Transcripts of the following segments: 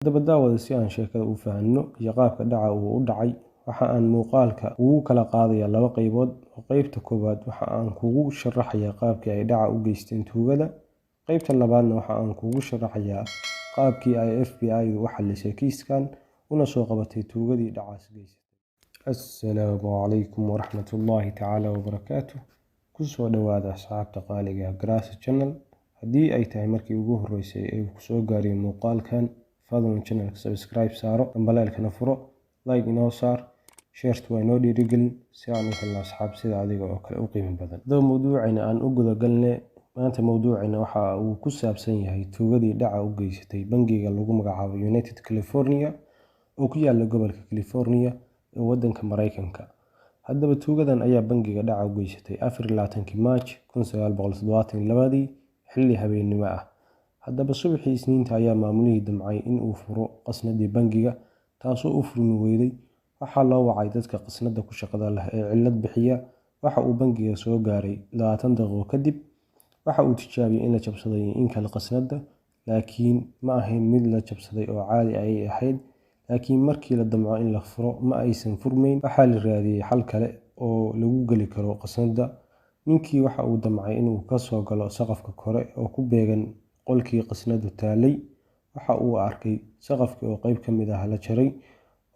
Haddaba daawada si aan sheekada u fahanno iyo qaabka dhaca uu u dhacay, waxa aan muuqaalka ugu kala qaadayaa laba qaybood. Qaybta koowaad waxa aan kugu sharaxayaa qaabkii ay dhaca u geysteen tuugada. Qaybta labaadna waxa aan kugu sharaxayaa qaabkii ay FBI u xallisay kiiskan una soo qabatay tuugadii dhacaas geysatay. Assalaamu calaykum waraxmatullaahi tacaala wabarakaatuh. Kusoo dhawaada asxaabta qaaliga ah Grace Channel. Haddii ay tahay markii ugu horreysay ee uu soo gaaray muuqaalkan, fadlan channelka subscribe saaro, dambaleelkana furo, like inoo saar, share waa inoo dhiirigelin si aan u helno asxaab sida adiga oo kale u qiimo badan. Haddaba mawduucayna aan u guda galne, maanta mawduucayna waxa uu ku saabsan yahay tuugadii dhaca u geysatay bangiga lagu magacaabo United California oo ku yaalla gobolka California ee waddanka Mareykanka. Haddaba tuugadan ayaa bangiga dhaca u geysatay 24 March 1972 xilli habeenimo ah. Haddaba subaxii Isniinta ayaa maamulihii damcay in uu furo qasnadii bangiga, taasoo u furmi weyday. Waxaa loo wacay dadka qasnada ku shaqada leh ee cilad bixiya. Waxa uu bangiga soo gaaray 20 daqiiqo kadib. Waxa uu tijaabiyey in la jabsaday in kale qasnada, laakiin ma ahayn mid la jabsaday oo caadi ayay ahayd. Laakiin markii la damco in la furo ma aysan furmayn. Waxaa la raadiyey xal kale oo lagu geli karo qasnada. Ninkii waxa uu damcay inuu ka soo galo saqafka kore oo ku beegan qolkii qasnadu taalay. Waxa uu arkay saqafkii oo qayb ka mid ah la jaray,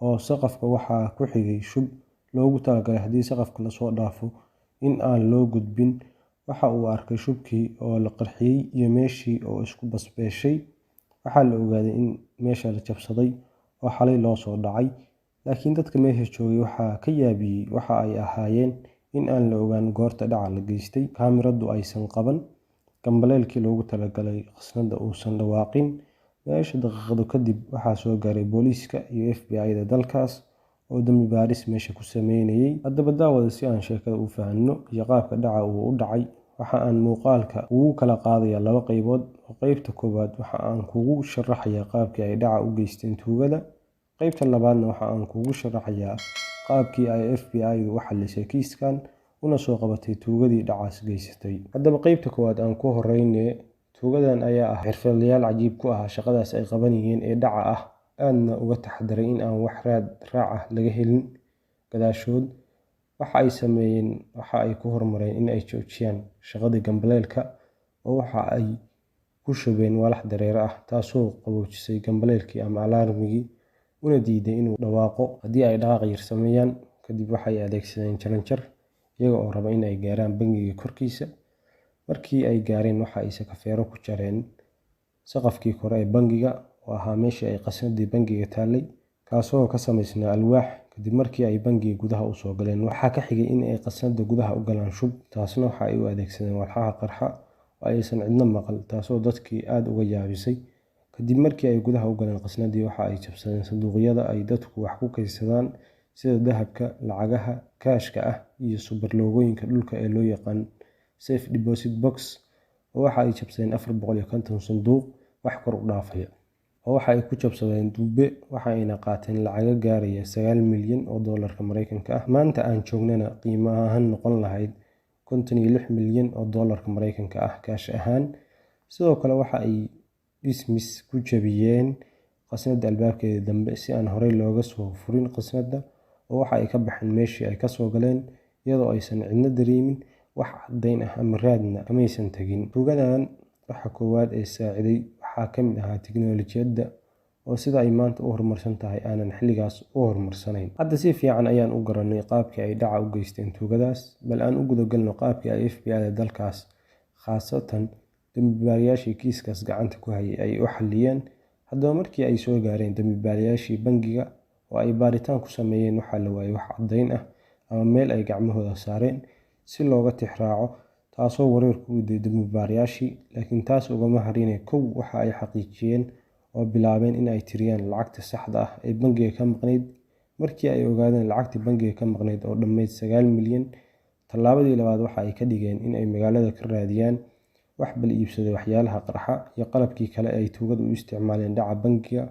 oo saqafka waxaa ku xigay shub loogu talagalay haddii saqafka lasoo dhaafo in aan loo gudbin. Waxa uu arkay shubkii oo la qarxiyey iyo meeshii oo isku basbeeshay. Waxaa la ogaaday in meesha la jabsaday oo xalay loo soo dhacay, laakiin dadka meesha joogay waxaa ka yaabiyey waxa ay ahaayeen in aan la ogaan goorta dhaca la geystay. Kaamiradu aysan qaban, gambaleelkii loogu talagalay qasnada uusan dhawaaqin. Meesha daqiiqado kadib waxaa soo gaaray booliiska iyo FBI-da dalkaas oo dambi baaris meesha ku sameynayay. Haddaba daawada si aan sheekada u fahanno iyo qaabka dhaca uu u dhacay, waxa aan muuqaalka ugu kala qaadayaa laba qaybood. Qaybta koowaad waxa aan kugu sharaxayaa qaabkii ay dhaca u geysteen tuugada. Qaybta labaadna waxa aan kugu sharaxayaa qaabkii ay FBI u xallisay kiiskan una soo qabatay tuugadii dhacaas geysatay. Haddaba qaybta koowaad aan ku horreynee, tuugadan ayaa ah xirfadlayaal cajiib ku ah shaqadaas ay qabanayeen ee dhaca ah, aadna uga taxadaray in aan wax raac ah laga helin gadaashood. Waxa ay sameeyeen waxa ay ku hormareen in ay joojiyaan shaqadii gambaleelka, oo waxa ay ku shubeen walax dareere ah taasoo qaboojisay gambaleelkii ama alarmigii una diiday inuu dhawaaqo haddii ay dhaqaaq yar sameeyaan. Kadib waxay adeegsadeen jaranjar iyaga oo raba in ay gaaraan bangiga korkiisa. Markii ay gaareen waxa ay sakafeero ku jareen saqafkii kore ee bangiga oo ahaa meeshii ay qasnadii bangiga taalay, kaasoo ka samaysnaa alwaax. Kadib markii ay bangiga gudaha u soo galeen, waxaa ka xigay in ay qasnada gudaha u galaan shub, taasna waxa ay u adeegsadeen walxaha qarxa oo aysan cidna maqal, taasoo dadkii aad uga yaabisay. Kadib markii ay gudaha u galeen qasnadii, waxa ay jabsadeen sanduuqyada ay dadku wax ku kaydsadaan sida dahabka, lacagaha kaashka ah iyo subarloogooyinka dhulka ee loo yaqaan safe deposit box. oo waxa ay jabsadeen 450 sanduuq wax kor u dhaafaya, oo waxa ay ku jabsadeen dube. Waxa ayna qaateen lacago gaaraya 9 milyan oo doolarka Mareykanka ah. Maanta aan joognana qiimo ahaan noqon lahayd 56 milyan oo doolarka Mareykanka ah kaash ahaan. Sidoo kale waxa ay dismiss ku jabiyeen qasnada albaabkeeda dambe si aan horey looga soo furin qasnada, oo waxa ay ka baxeen meeshii ay ka soo galeen iyadoo aysan cidna dareemin wax caddayn ah ama raadna kamaysan tagin. Tuugadan waxa koowaad ee saaciday waxaa ka mid ahaa tiknoolajiyadda oo sida ay maanta u horumarsan tahay aanan xilligaas u horumarsanayn. Hadda si fiican ayaan u garanay qaabkii ay dhaca u geysteen tuugadaas, bal aan u guda galno qaabkii ay FBI-da dalkaas, khaasatan dambibaarayaashii kiiskaas gacanta ku hayay, ay u xalliyeen. Haddaba markii ay soo gaareen dambibaarayaashii bangiga oo ay baaritaan ku sameeyeen, waxaa la waayay wax caddayn ah ama meel ay gacmahooda saareen si looga tixraaco, taasoo wareer ku riday dambibaarayaashii. Laakiin taas ugama harin. Kow waxa ay xaqiijiyeen oo bilaabeen in ay tiriyaan lacagta saxda ah ee bangiga ka maqnayd. Markii ay ogaadeen lacagtii bangiga ka maqnayd oo dhammayd 9 milyan, tallaabadii labaad waxa ay ka dhigeen in ay magaalada ka raadiyaan wax bal iibsaday waxyaalaha qarxa iyo qalabkii kale ay tuugadu u isticmaaleen dhaca bangiga.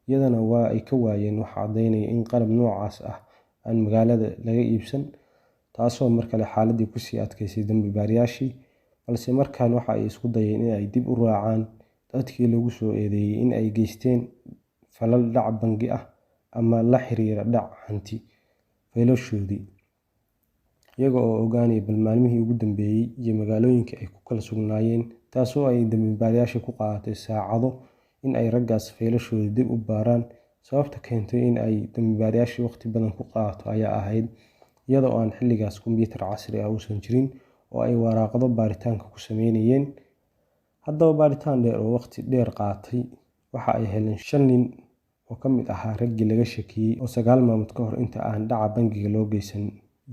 Iyadana waa ay ka waayeen wax caddaynaya in qalab noocaas ah aan magaalada laga iibsan, taasoo mar kale xaaladii kusii adkaysay dambibaarayaashii. Balse markaan waxa ay isku dayeen in ay dib u raacaan dadkii lagu soo eedeeyay in ay geysteen falal dhac bangi ah ama la xiriira dhac hanti faylashoodii, iyaga oo ogaanaya bal maalmihii ugu dambeeyay iyo magaalooyinka ay ku kala sugnaayeen, taasoo ay dambiilayaasha ku qaadatay saacado in ay raggaas faylashooda dib u baaraan. Sababta keentay in ay dambiilayaasha waqti badan ku qaadato ayaa ahayd iyada oo aan xilligaas kombiyuutar casri ah uusan jirin oo ay waraaqo baaritaanka ku sameynayeen. Haddaba baaritaan dheer oo waqti dheer qaatay, waxa ay heleen 5 nin oo ka mid ahaa raggii laga shakiyay oo 9 maalmood ka hor inta aan dhaca bangiga loo geysan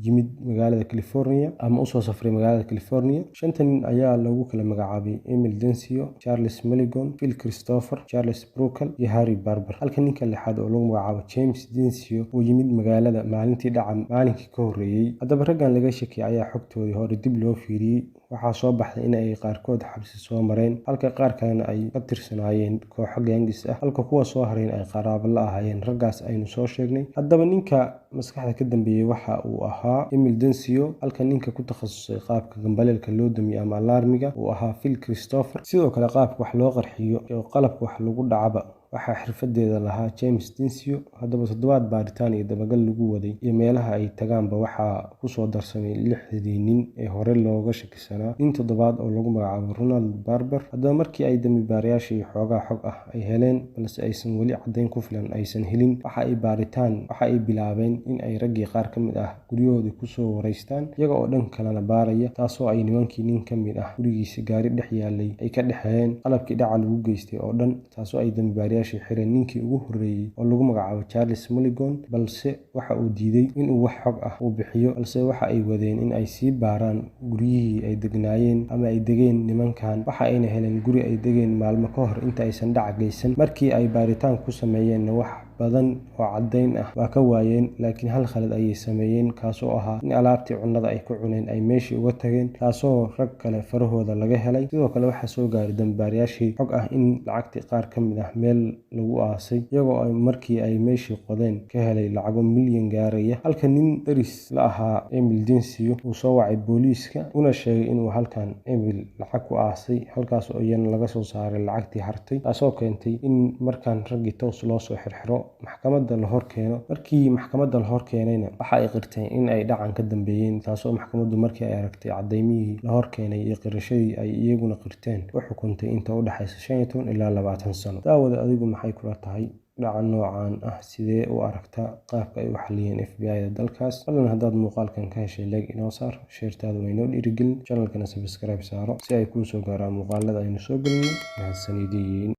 yimid magaalada California ama usoo safray magaalada California. 5 nin ayaa lagu kala magacaabay Emil Densio, Charles Milligan, Phil Christopher, Charles Bruckle iyo Harry Barber, halka ninka lixaad oo lagu magacaabo James Densio uu yimid magaalada maalintii dhaca maalinkii ka horreeyay. Haddaba raggan laga shakiyay ayaa xogtoodii hore dib loo fiiriyay. Waxaa soo baxday in ay qaarkood xabsi soo mareen, halka qaar kalena ay ka tirsanaayeen kooxo gaangis ah, halka kuwa soo hareen ay qaraabo la ahaayeen raggaas aynu soo sheegnay. Haddaba ninka maskaxda ka dambeeyay waxa uu ahaa Emil Densio, halka ninka ku takhasusay qaabka gambaleelka loo damiyo ama alarmiga uu ahaa Phil Christopher. Sidoo kale qaabka wax loo qarxiyo iyo qalabka wax lagu dhacaba waxaa xirfadeeda lahaa James Densio. Haddaba 7 baaritaan iyo dabagal lagu waday iyo meelaha ay tagaanba waxaa ku soo darsamay 6 nin ee hore looga shakisanaa nin 7aad oo lagu magacaabo Ronald Barber. Haddaba markii ay dambiilayaashii xoogaa xog ah ay heleen balse aysan weli caddayn ku filan aysan helin, waxa ay bilaabeen in ay raggii qaar ka mid ah guryahoodii ku soo wareystaan, iyaga oo dhan kalena baaraya, taasoo ay nimankii nin ka mid ah gurigiisa gaari dhex yaalay ay ka dhexeen qalabkii dhaca lagu geystay oo dhan, taasoo ay dambiilayaashii xireen ninkii ugu horreeyay oo lagu magacaabo Charles Milligan, balse waxa uu diiday inuu wax xog ah uu bixiyo, balse waxa ay wadeen in ay sii baaraan guryihii ay degnaayeen ama ay degeen nimankan. Waxa ayna heleen guri ay degeen maalmo ka hor inta aysan dhac geysan. Markii ay baaritaan ku sameeyeen wax badan oo caddayn ah waa ka waayeen, laakiin hal khalad ayay sameeyeen, kaasoo ahaa in alaabtii cunnada ay ku cuneen ay meeshii uga tageen, taasoo rag kale farahooda laga helay. Sidoo kale waxaa soo gaaray dambiilayaashii xog ah in lacagtii qaar ka mid ah meel lagu aasay, iyagoo markii ay meeshii qodeen ka helay lacago milyan gaaraya, halka nin daris la ahaa Emil Densio uu soo wacay booliiska una sheegay inuu halkan Emil lacag ku aasay, halkaas oo iyana laga soo saaray lacagtii hartay, taasoo keentay in markaan raggii toos loo soo xirxiro maxkamadda la hor keeno. Markii maxkamadda la hor keenayna waxa ay qirteen in ay dhacan ka dambeeyeen, taasoo maxkamaddu markii ay aragtay caddaymihii la hor keenay iyo qirashadii ay iyaguna qirteen u xukuntay inta u dhaxaysa 15 ilaa 20 sano. Daawada adigu maxay kula tahay dhaca noocan ah? Sidee u aragtaa qaabka ay u xaliyeen FBI-da dalkaas? Fadlan haddaad muuqaalkan ka heshay like inoo saar, sheertaadu way noo dhiirigelin, channelkana subscribe saaro si ay kuu soo gaaraan muuqaalada aynu soo gelino. Mahadsanidin.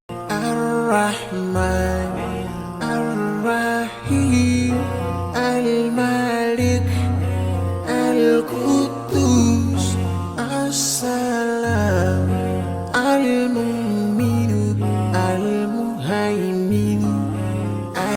Ar-Rahman Ar-Rahim Al-Malik